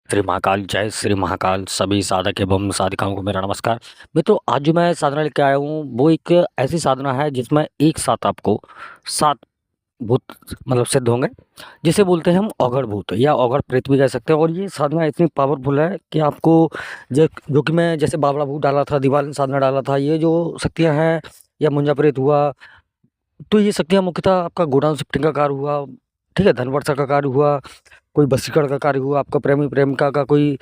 श्री महाकाल, जय श्री महाकाल। सभी साधक एवं साधिकाओं को मेरा नमस्कार। मित्रों, आज जो मैं साधना लेके आया हूँ वो एक ऐसी साधना है जिसमें एक साथ आपको 7 भूत सिद्ध होंगे, जिसे बोलते हैं हम औघड़ भूत या औघड़ प्रेत भी कह सकते हैं। और ये साधना इतनी पावरफुल है कि आपको जो कि मैं जैसे बावड़ा भूत डाला था, दीवाल साधना डाला था, ये जो शक्तियाँ हैं या मुंजा प्रेत हुआ, तो ये शक्तियाँ मुख्यतः आपका गोडाउन शिफ्टिंग का कार्य हुआ, ठीक है, धन वर्षा का कार्य हुआ, कोई वशीकरण का कार्य हुआ, आपका प्रेमी प्रेमिका का कोई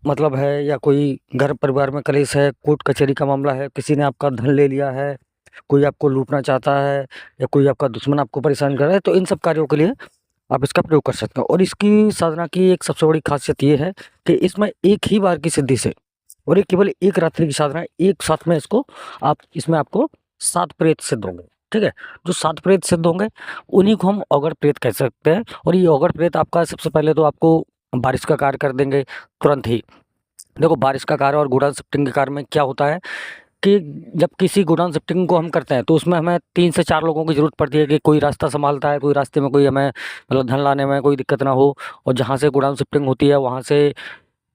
है, या कोई घर परिवार में कलेश है, कोर्ट कचहरी का मामला है, किसी ने आपका धन ले लिया है, कोई आपको लूटना चाहता है, या कोई आपका दुश्मन आपको परेशान कर रहा है, तो इन सब कार्यों के लिए आप इसका प्रयोग कर सकते हो। और इसकी साधना की एक सबसे बड़ी खासियत ये है कि इसमें एक ही बार की सिद्धि से, और ये केवल एक रात्रि की साधना है, एक साथ में इसमें आपको 7 प्रेत सिद्ध होंगे। ठीक है, जो 7 प्रेत सिद्ध होंगे उन्हीं को हम औघड़ प्रेत कह सकते हैं। और ये औघड़ प्रेत आपका सबसे पहले तो आपको बारिश का कार्य कर देंगे तुरंत ही। देखो, बारिश का कार्य और गोडाउन शिफ्टिंग के कार्य में क्या होता है कि जब किसी गोडाउन शिफ्टिंग को हम करते हैं तो उसमें हमें 3 से 4 लोगों की ज़रूरत पड़ती है कि कोई रास्ता संभालता है, कोई रास्ते में कोई हमें धन लाने में कोई दिक्कत ना हो। और जहाँ से गोडाउन शिफ्टिंग होती है वहाँ से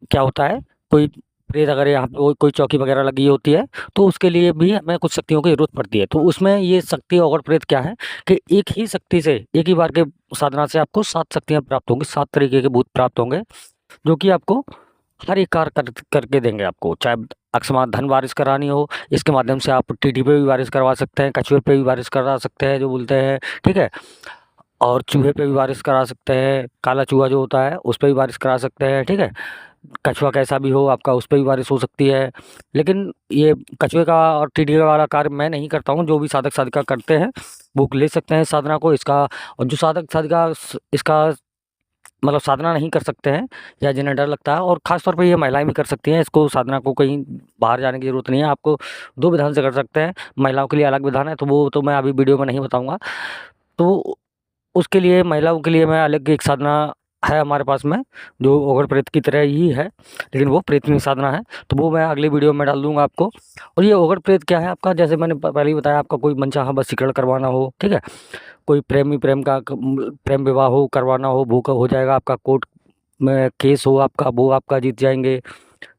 क्या होता है, कोई प्रेत अगर यहाँ पे कोई चौकी वगैरह लगी होती है तो उसके लिए भी हमें कुछ शक्तियों की ज़रूरत पड़ती है। तो उसमें ये शक्ति औघड़ प्रेत क्या है कि एक ही शक्ति से, एक ही बार के साधना से आपको 7 शक्तियाँ प्राप्त होंगी, 7 तरीके के भूत प्राप्त होंगे, जो कि आपको हर एक कार्य करके देंगे आपको। चाहे अकस्मात धन वारिस करानी हो, इसके माध्यम से आप टीटी पे भी वारिस करवा सकते हैं, कछुए पे भी वारिस करा सकते हैं जो बोलते हैं, ठीक है, और चूहे पे भी वारिस करा सकते हैं, काला चूहा जो होता है उस पे भी वारिस करा सकते हैं, ठीक है। कछुआ कैसा भी हो आपका, उस पे भी बारिश हो सकती है। लेकिन ये कछुए का और टीडी वाला कार्य मैं नहीं करता हूँ, जो भी साधक साधिका करते हैं वो ले सकते हैं साधना को इसका। और जो साधक साधिका इसका साधना नहीं कर सकते हैं या जिन्हें डर लगता है, और ख़ास तौर पे ये महिलाएं भी कर सकती हैं इसको, साधना को कहीं बाहर जाने की ज़रूरत नहीं है। आपको 2 विधान से कर सकते हैं, महिलाओं के लिए अलग विधान है, तो वो तो मैं अभी वीडियो में नहीं बताऊँगा। तो उसके लिए महिलाओं के लिए मैं अलग एक साधना है हमारे पास में, जो ओघड़ प्रेत की तरह ही है, लेकिन वो प्रेतनी साधना है, तो वो मैं अगली वीडियो में डाल दूंगा आपको। और ये ओघड़ प्रेत क्या है आपका, जैसे मैंने पहले ही बताया, आपका कोई मनचाहा वशीकरण करवाना हो, ठीक है, कोई प्रेमी प्रेम का प्रेम विवाह हो करवाना हो, वो हो जाएगा। आपका कोर्ट में केस हो आपका, वो आपका जीत जाएंगे,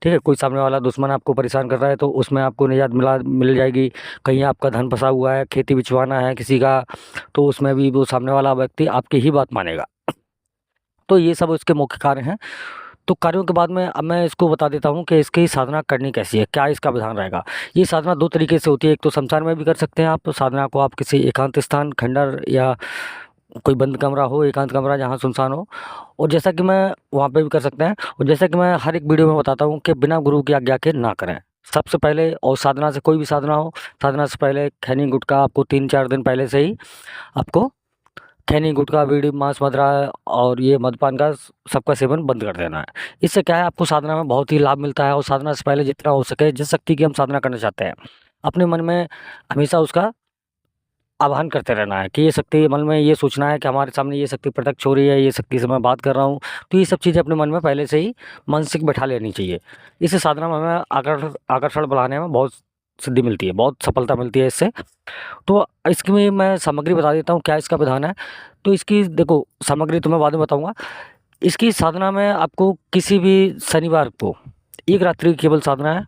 ठीक है। कोई सामने वाला दुश्मन आपको परेशान कर रहा है तो उसमें आपको निजात मिल जाएगी। कहीं आपका धन फंसा हुआ है, खेती बिचवाना है किसी का, तो उसमें भी वो सामने वाला व्यक्ति आपकी ही बात मानेगा। तो ये सब इसके मुख्य कार्य हैं। तो कार्यों के बाद में अब मैं इसको बता देता हूँ कि इसकी साधना करनी कैसी है, क्या इसका विधान रहेगा। ये साधना 2 तरीके से होती है। एक तो शमशान में भी कर सकते हैं आप, तो साधना को आप किसी एकांत स्थान, खंडर या कोई बंद कमरा हो, एकांत कमरा जहाँ सुनसान हो, और जैसा कि मैं वहाँ पे भी कर सकते हैं। और जैसा कि मैं हर एक वीडियो में बताता हूँ कि बिना गुरु की आज्ञा के ना करें सबसे पहले। और साधना से, कोई भी साधना हो, साधना से पहले खैनी गुटखा आपको 3-4 दिन पहले से ही आपको खैनी गुटखा, बीड़ी, मांस, मदिरा और ये मद्यपान का सबका सेवन बंद कर देना है। इससे क्या है, आपको साधना में बहुत ही लाभ मिलता है। और साधना से पहले जितना हो सके, जिस शक्ति की हम साधना करना चाहते हैं, अपने मन में हमेशा उसका आह्वान करते रहना है कि ये शक्ति, मन में ये सोचना है कि हमारे सामने ये शक्ति प्रत्यक्ष हो रही है, ये शक्ति से मैं बात कर रहा हूँ। तो ये सब चीज़ें अपने मन में पहले से ही मानसिक बैठा लेनी चाहिए। इससे साधना में हमें आकर्षण बढ़ाने में बहुत सिद्धि मिलती है, बहुत सफलता मिलती है इससे। तो इसकी मैं सामग्री बता देता हूँ क्या इसका विधान है। तो इसकी देखो, सामग्री तो मैं बाद में बताऊँगा। इसकी साधना में आपको किसी भी शनिवार को 1 रात्रि की केवल साधना है।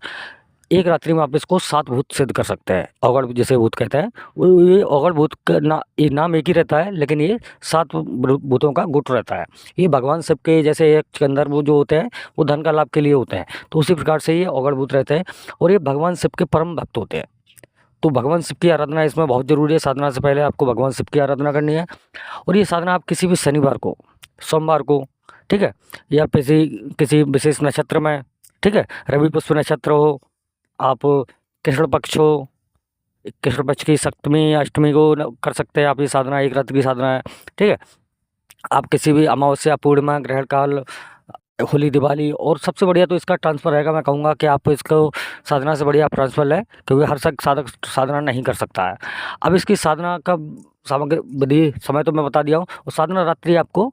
1 रात्रि में आप इसको 7 भूत सिद्ध कर सकते हैं। औघड़ जिसे भूत कहते हैं, वो ये औघड़ भूत का ये नाम एक ही रहता है, लेकिन ये 7 भूतों का गुट रहता है। ये भगवान शिव के जैसे एक के अंदर वो जो होते हैं वो धन का लाभ के लिए होते हैं, तो उसी प्रकार से ये औघड़ भूत रहते हैं। और ये भगवान शिव के परम भक्त होते हैं। तो भगवान शिव की आराधना इसमें बहुत ज़रूरी है। साधना से पहले आपको भगवान शिव की आराधना करनी है। और ये साधना आप किसी भी शनिवार को, सोमवार को, ठीक है, या किसी किसी विशेष नक्षत्र में, ठीक है, रवि पुष्प नक्षत्र हो, आप कृष्ण पक्ष हो, कृष्ण पक्ष की सप्तमी अष्टमी को कर सकते हैं आप। ये साधना 1 रात की साधना है, ठीक है। आप किसी भी अमावस्या, पूर्णिमा, ग्रहण काल, होली, दिवाली, और सबसे बढ़िया तो इसका ट्रांसफ़र रहेगा। मैं कहूँगा कि आप इसको साधना से बढ़िया आप ट्रांसफ़र लें, क्योंकि हर साधक साधना नहीं कर सकता है। अब इसकी साधना का सामग्री विधि समय तो मैं बता दिया हूँ। और साधना रात्रि आपको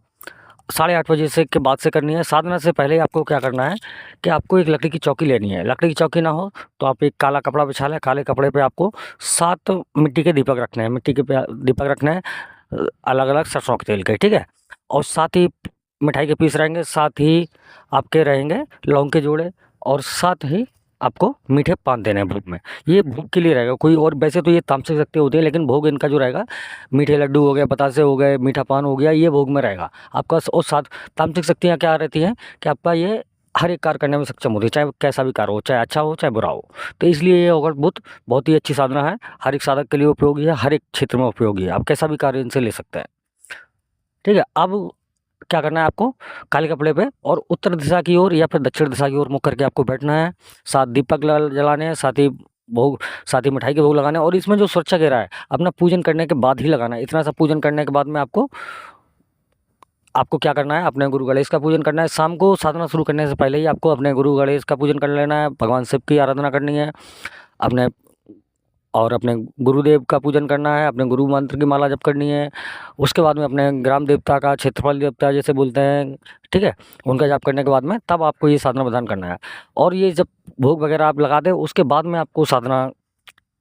8:30 बजे से के बाद से करनी है। साधना से पहले आपको क्या करना है कि आपको एक लकड़ी की चौकी लेनी है। लकड़ी की चौकी ना हो तो आप एक काला कपड़ा बिछा लें। काले कपड़े पे आपको 7 मिट्टी के दीपक रखने हैं। मिट्टी के दीपक रखने हैं, अलग अलग सरसों के तेल के, ठीक है। और साथ ही मिठाई के पीस रहेंगे, साथ ही आपके रहेंगे लौंग के जोड़े, और साथ ही आपको मीठे पान देने हैं भोग में। ये भोग के लिए रहेगा, कोई और वैसे तो ये तामसिक शक्ति होती है, लेकिन भोग इनका जो रहेगा, मीठे लड्डू हो गए, बतासे हो गए, मीठा पान हो गया, ये भोग में रहेगा आपका। और साथ तामसिक शक्तियाँ क्या रहती हैं कि आपका ये हर एक कार्य करने में सक्षम होती है, चाहे कैसा भी कार्य हो, चाहे अच्छा हो चाहे बुरा हो। तो इसलिए ये अगरबत्ती बहुत ही अच्छी साधना है, हर एक साधक के लिए उपयोगी है, हर एक क्षेत्र में उपयोगी है, आप कैसा भी कार्य इनसे ले सकते हैं। ठीक है, अब क्या करना है आपको, काले कपड़े पे और उत्तर दिशा की ओर या फिर दक्षिण दिशा की ओर मुख करके आपको बैठना है। 7 दीपक जलाने हैं, साथ ही मिठाई के भोग लगाने हैं। और इसमें जो सुरक्षा घेरा है अपना पूजन करने के बाद ही लगाना है। इतना सा पूजन करने के बाद में आपको आपको क्या करना है, अपने गुरु गणेश का पूजन करना है। शाम को साधना शुरू करने से पहले ही आपको अपने गुरु गणेश का पूजन कर लेना है, भगवान शिव की आराधना करनी है, अपने अपने गुरुदेव का पूजन करना है, अपने गुरु मंत्र की माला जप करनी है। उसके बाद में अपने ग्राम देवता का, क्षेत्रफल देवता जैसे बोलते हैं, ठीक है, उनका जाप करने के बाद में तब आपको ये साधना प्रदान करना है। और ये जब भोग वगैरह आप लगा दें, उसके बाद में आपको साधना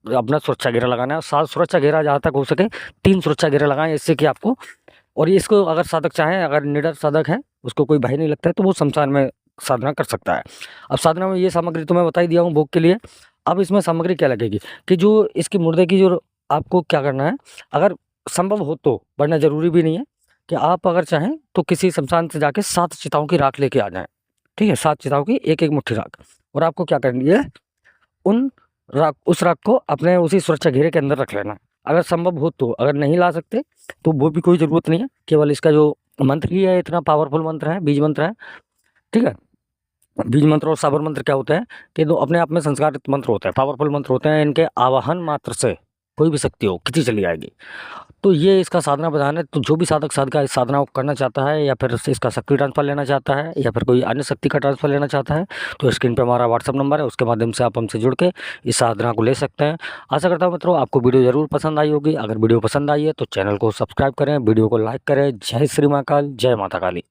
अपना सुरक्षा घेरा लगाना है। सुरक्षा घेरा जहाँ तक हो सके 3 सुरक्षा घेरे लगाएं, इससे कि आपको, और ये इसको अगर साधक चाहें, अगर निडर साधक है, उसको कोई भय नहीं लगता है, तो वो शमशान में साधना कर सकता है। अब साधना में ये सामग्री तो मैं बता ही दिया हूँ भोग के लिए। अब इसमें सामग्री क्या लगेगी कि जो इसकी मुर्दे की जो आपको क्या करना है, अगर संभव हो तो, वरना ज़रूरी भी नहीं है, कि आप अगर चाहें तो किसी शमशान से जाके 7 चिताओं की राख लेके आ जाएँ। ठीक है, 7 चिताओं की एक-एक मुट्ठी राख, और आपको क्या करनी है, उस राख को अपने उसी सुरक्षा घेरे के अंदर रख लेना। अगर संभव हो तो, अगर नहीं ला सकते तो वो भी कोई ज़रूरत नहीं है, केवल इसका जो मंत्र ही है, इतना पावरफुल मंत्र है, बीज मंत्र है। ठीक है, बीज मंत्र और साबर मंत्र क्या होते हैं कि दो अपने आप में संस्कारित मंत्र होते हैं, पावरफुल मंत्र होते हैं। इनके आवाहन मात्र से कोई भी शक्ति हो खींची चली आएगी। तो ये इसका साधना विधान है। तो जो भी साधक साधिका इस साधना को करना चाहता है, या फिर इसका शक्ति ट्रांसफर लेना चाहता है, या फिर कोई अन्य शक्ति का ट्रांसफर लेना चाहता है, तो स्क्रीन पे हमारा व्हाट्सअप नंबर है, उसके माध्यम से आप हमसे जुड़ के इस साधना को ले सकते हैं। आशा करता हूँ मित्रों आपको वीडियो ज़रूर पसंद आई होगी। अगर वीडियो पसंद आई है तो चैनल को सब्सक्राइब करें, वीडियो को लाइक करें। जय श्री महाकाल, जय माता काली।